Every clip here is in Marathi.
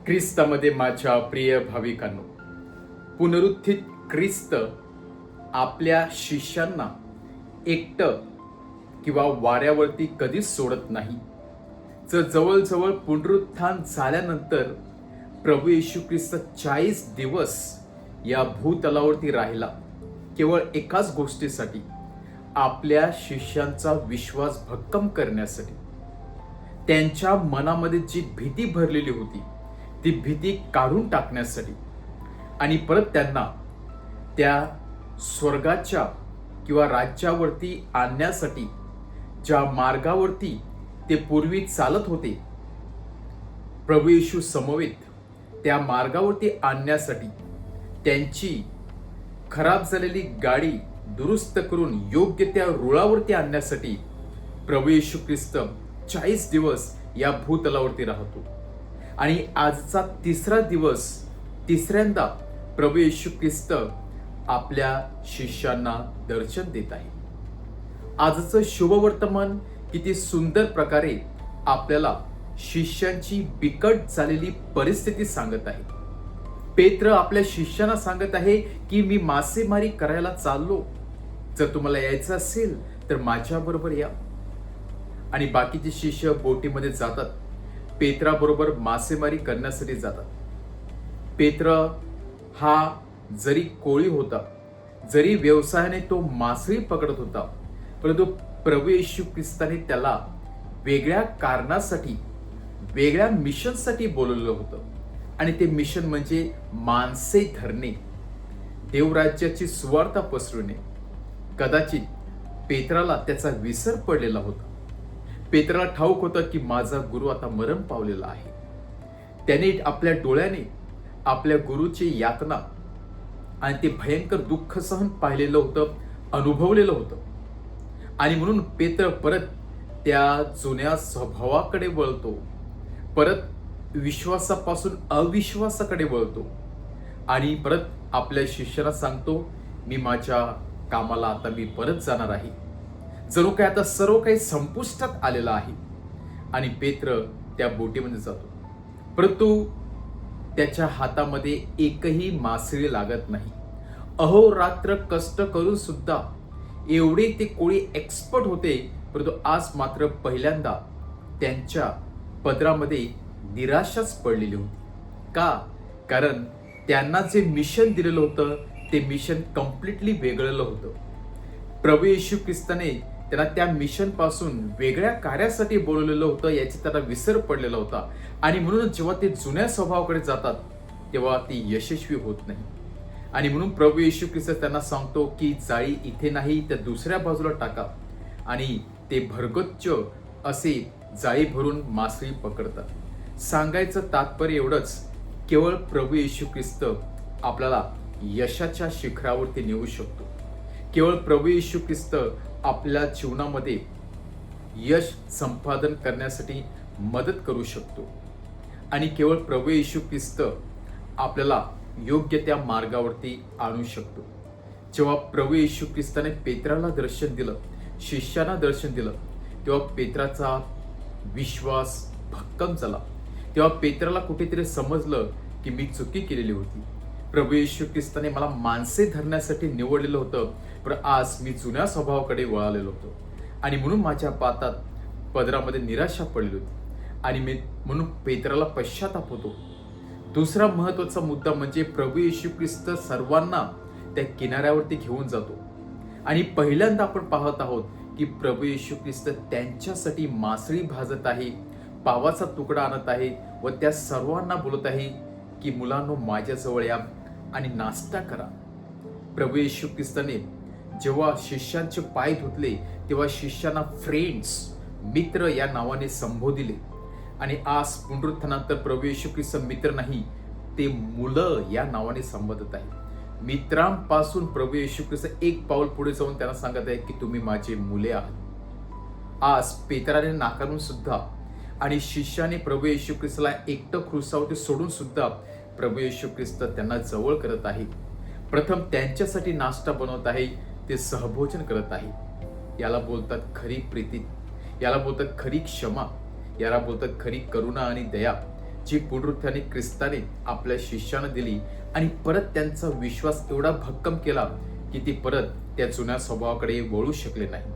ख्रिस्तामध्ये माझ्या प्रिय भाविकांनो, पुनरुत्थित ख्रिस्त आपल्या शिष्यांना एकटं किंवा वाऱ्यावरती कधीच सोडत नाही. जवळजवळ पुनरुत्थान झाल्यानंतर प्रभू येशू ख्रिस्त 40 दिवस या भूतलावरती राहिला, केवळ एकाच गोष्टीसाठी, आपल्या शिष्यांचा विश्वास भक्कम करण्यासाठी. त्यांच्या मनामध्ये जी भीती भरलेली होती ती भीती काढून टाकण्यासाठी आणि परत त्यांना त्या स्वर्गाच्या किंवा राज्यावरती आणण्यासाठी, ज्या मार्गावरती ते पूर्वी चालत होते प्रभू येशू समवेत, त्या मार्गावरती आणण्यासाठी, त्यांची खराब झालेली गाडी दुरुस्त करून योग्य त्या रुळावरती आणण्यासाठी प्रभू येशू ख्रिस्त 40 दिवस या भूतलावरती राहतो. आणि आजचा तिसरा दिवस, तिसऱ्यांदा प्रभू येशू ख्रिस्त आपल्या शिष्यांना दर्शन देत आहे. आजचं शुभवर्तमान किती सुंदर प्रकारे आपल्याला शिष्यांची बिकट झालेली परिस्थिती सांगत आहे. पेत्र आपल्या शिष्यांना सांगत आहे की मी मासेमारी करायला चाललो, जर तुम्हाला यायचं असेल तर माझ्याबरोबर या. आणि बाकीचे शिष्य बोटीमध्ये जातात, पेत्राबरोबर मासेमारी करण्यासाठी जातात. पेत्र हा जरी कोळी होता, जरी व्यवसायाने तो मासळी पकडत होता, परंतु प्रभू येशू ख्रिस्ताने त्याला वेगळ्या कारणासाठी, वेगळ्या मिशनसाठी बोलवलं होतं. आणि ते मिशन म्हणजे माणसे धरणे, देवराज्याची सुवार्ता पसरवणे. कदाचित पेत्राला त्याचा विसर पडलेला होता. पेत्राला ठाऊक होतं की माझा गुरु आता मरण पावलेला आहे. त्याने आपल्या डोळ्याने आपल्या गुरुची यातना आणि ते भयंकर दुःख सहन पाहिलेलं होतं, अनुभवलेलं होतं. आणि म्हणून पेत्र परत त्या जुन्या स्वभावाकडे वळतो, परत विश्वासापासून अविश्वासाकडे वळतो आणि परत आपल्या शिष्याला सांगतो, मी माझ्या कामाला आता मी परत जाणार आहे. जणू काय आता सर्व काही संपुष्टात आलेलं आहे. आणि पेत्र त्या बोटीमध्ये जातो, परंतु त्याच्या हातामध्ये एकही मासळी लागत नाही. अहोरात्र कष्ट करून सुद्धा एवढे ते कोळी एक्सपर्ट होते, परंतु आज मात्र पहिल्यांदा त्यांच्या पदरामध्ये निराशाच पडलेली होती. का? कारण त्यांना जे मिशन दिलेलं होतं ते मिशन कम्प्लिटली वेगळं होतं. प्रभू येशू ख्रिस्ताने त्यांना त्या मिशन पासून वेगळ्या कार्यासाठी बोलवलेलं होतं, याची त्यांना विसर पडलेला होता. आणि म्हणून जेव्हा ते जुन्या स्वभावाकडे जातात तेव्हा ती यशस्वी होत नाही. आणि म्हणून प्रभू येशू ख्रिस्त त्यांना सांगतो की जाळी इथे नाही तर दुसऱ्या बाजूला टाका. आणि ते भरगच्च असे जाळी भरून मासळी पकडतात. सांगायचं तात्पर्य एवढंच, केवळ प्रभू येशू ख्रिस्त आपल्याला यशाच्या शिखरावरती नेऊ शकतो. केवळ प्रभू येशू ख्रिस्त आपल्या जीवनामध्ये यश संपादन करण्यासाठी मदत करू शकतो. आणि केवळ प्रभू येशू ख्रिस्त आपल्याला योग्य त्या मार्गावरती आणू शकतो. जेव्हा प्रभू येशू ख्रिस्ताने पेत्राला दर्शन दिलं, शिष्यांना दर्शन दिलं, तेव्हा पेत्राचा विश्वास भक्कम झाला. तेव्हा पेत्राला कुठेतरी समजलं की मी चुकी केलेली होती. प्रभू येशू ख्रिस्ताने मला माणसे धरण्यासाठी निवडलेलं होतं, पण आज मी जुन्या स्वभावाकडे वळालेलो होतो. आणि म्हणून माझ्या पदरामध्ये निराशा पडली होती. आणि मी म्हणून पेत्राला पश्चाताप होतो. दुसरा महत्वाचा मुद्दा म्हणजे प्रभू येशू ख्रिस्त सर्वांना त्या किनाऱ्यावरती घेऊन जातो. आणि पहिल्यांदा आपण पाहत आहोत की प्रभू येशू ख्रिस्त त्यांच्यासाठी मासळी भाजत आहे, पावाचा तुकडा आणत आहे व त्या सर्वांना बोलत आहे की मुलांनो माझ्याजवळ या आणि नाश्ता करा. प्रभू येशू ख्रिस्ताने जेव्हा शिष्यांचे पाय धुतले तेव्हा शिष्यांना फ्रेंड्स, मित्र या नावाने संबोधिले. आणि आज पुनरुत्थानानंतर प्रभू येशू ख्रिस्त मित्र नाही, ते मुलं या नावाने संबोधत आहे. मित्रांपासून प्रभू येशू ख्रिस्त एक पाऊल पुढे जाऊन त्यांना सांगत आहे की तुम्ही माझे मुले आहात. आज पेत्राने नाकारून सुद्धा आणि शिष्याने प्रभू येशू ख्रिस्ताला एकटं क्रुसावरती सोडून सुद्धा प्रभू येशू ख्रिस्त त्यांना जवळ करत आहे. प्रथम त्यांच्यासाठी नाश्ता बनवत आहे, ते सहभोजन करत आहे. याला बोलतात खरी प्रीती, याला बोलतात खरी क्षमा, याला बोलतात खरी करुणा आणि दया. जी पुनरुत्थाने ख्रिस्ताने आपल्या शिष्यानं दिली आणि परत त्यांचा विश्वास एवढा भक्कम केला की ती परत त्या जुन्या स्वभावाकडे वळू शकले नाही.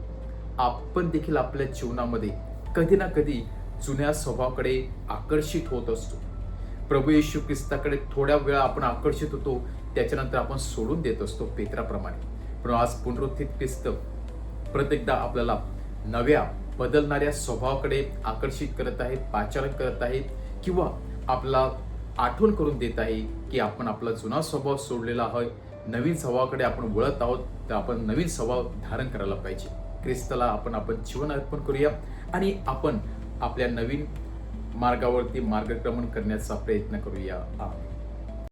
आपण देखील आपल्या जीवनामध्ये कधी ना कधी जुन्या स्वभावाकडे आकर्षित होत असतो. प्रभू येशू ख्रिस्ताकडे थोड्या वेळा आपण आकर्षित होतो, त्याच्यानंतर आपण सोडून देत असतो पेत्राप्रमाणे. पण आज पुनरुत्थित ख्रिस्त परत एकदा आपल्याला नव्या बदलणाऱ्या स्वभावाकडे आकर्षित करत आहे, पाचारण करत आहे, किंवा आपला आठवण करून देत आहे की आपण आपला जुना स्वभाव सोडलेला आहे, नवीन स्वभावाकडे आपण वळत आहोत, तर आपण नवीन स्वभाव धारण करायला पाहिजे. ख्रिस्ताला आपण जीवन अर्पण करूया आणि आपण आपल्या नवीन मार्गावरती मार्गक्रमण करण्याचा प्रयत्न करूया.